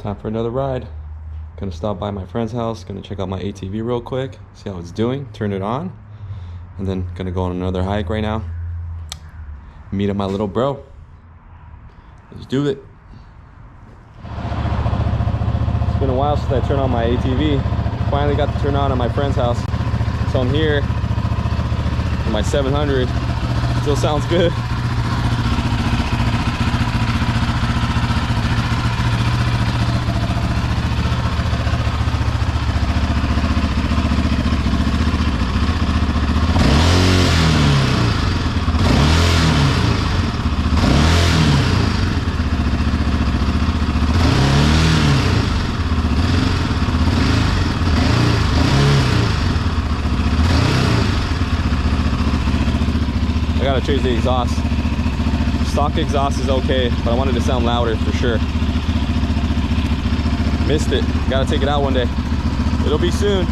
Time for another ride. Gonna stop by my friend's house, gonna check out my ATV real quick, see how it's doing, turn it on, and then gonna go on another hike right now. Meet up my little bro. Let's do it. It's been a while since I turned on my ATV. Finally got to turn on at my friend's house. So I'm here in my 700. Still sounds good. I gotta change the exhaust. Stock exhaust is okay, but I wanted to sound louder for sure. Missed it. Gotta take it out one day. It'll be soon.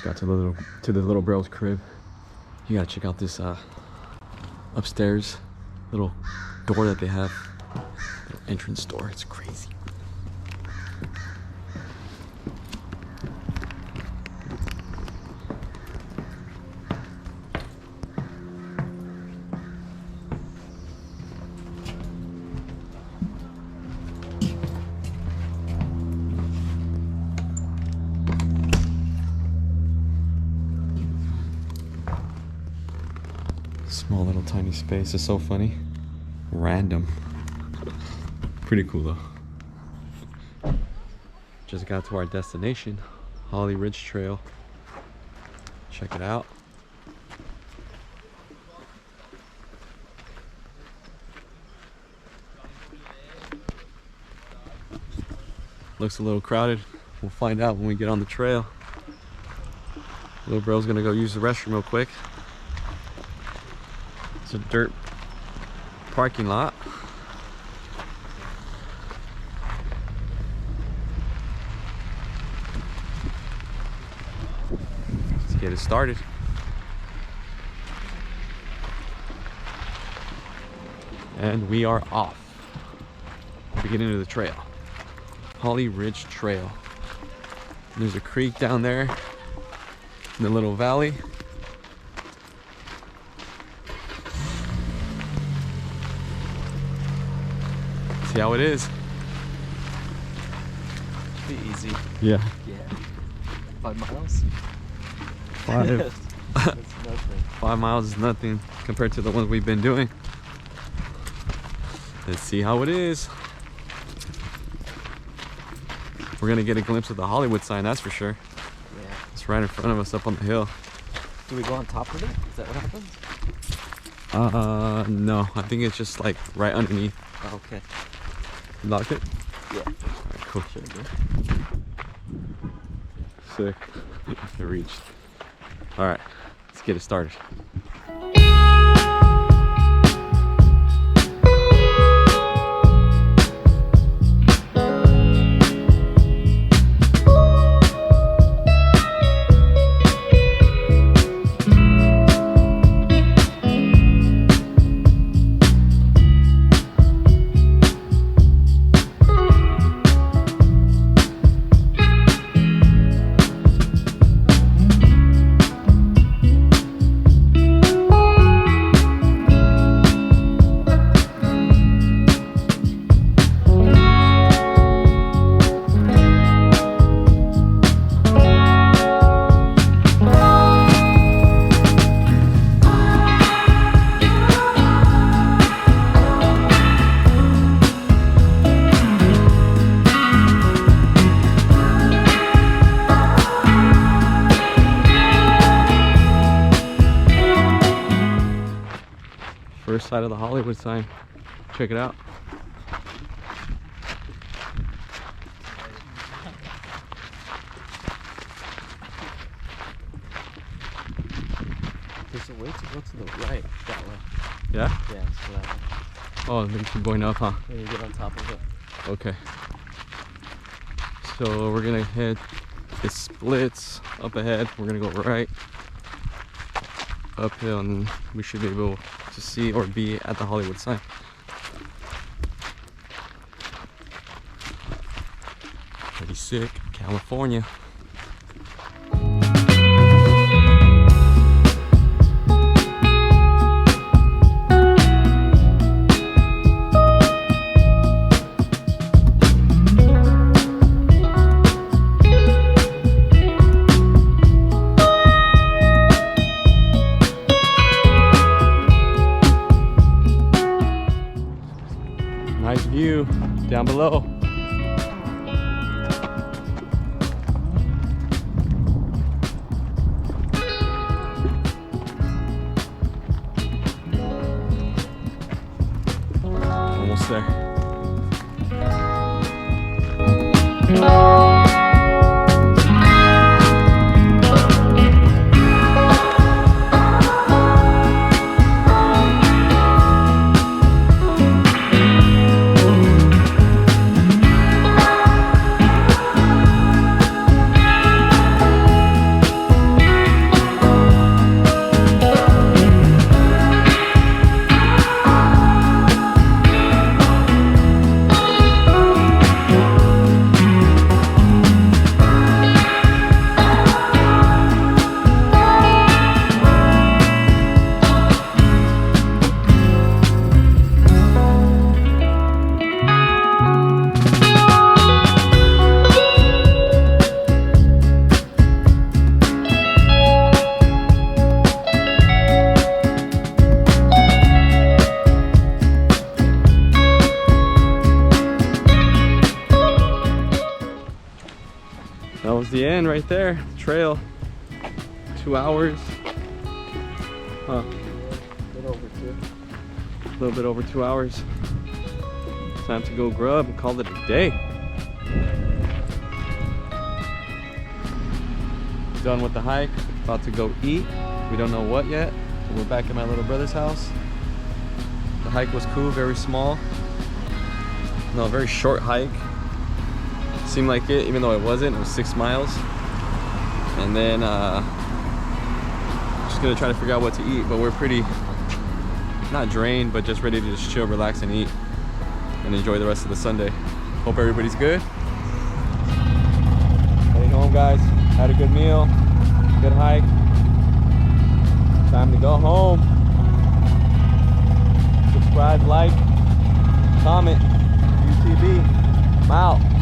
Got to the little bro's crib. You gotta check out this upstairs little door that they have. Little entrance door. It's crazy. Small little tiny space. It's so funny. Random. Pretty cool though. Just got to our destination, Hollyridge Trail. Check it out. Looks a little crowded. We'll find out when we get on the trail. Little bro's gonna go use the restroom real quick. It's a dirt parking lot. Let's get it started. And we are off. Beginning of the trail. Hollyridge Trail. And there's a creek down there in the little valley. See how it is. Be easy. Yeah. Yeah. 5 miles? 5. That's nothing. 5 miles is nothing compared to the ones we've been doing. Let's see how it is. We're gonna get a glimpse of the Hollywood sign, that's for sure. Yeah. It's right in front of us up on the hill. Do we go on top of it? Is that what happens? No. I think it's just like right underneath. Oh, okay. You locked it? Yeah. Alright, cool. Should do. Sick. It reached. Alright, let's get it started. other side of the Hollywood sign. Check it out. There's a way to go to the right that way. Yeah? Yeah, it's that way. Oh, then keep going up, huh? Then you get on top of it. Okay. So we're gonna head, it splits up ahead. We're gonna go right uphill and we should be able to see or be at the Hollywood sign. Pretty sick, California. Nice view down below. Almost there. That was the end right there. Trail. 2 hours. Huh. A little bit over 2 hours. Time to go grub and call it a day. Done with the hike. About to go eat. We don't know what yet. So we're back at my little brother's house. The hike was cool, very small. No, very short hike. Seemed like it, even though it wasn't. It was 6 miles. And then just gonna try to figure out what to eat, but we're pretty not drained, but just ready to just chill, relax, and eat and enjoy the rest of the Sunday. Hope everybody's good. Heading home, guys. Had a good meal, good hike. Time to go home. Subscribe, like, comment, UTB. I'm out.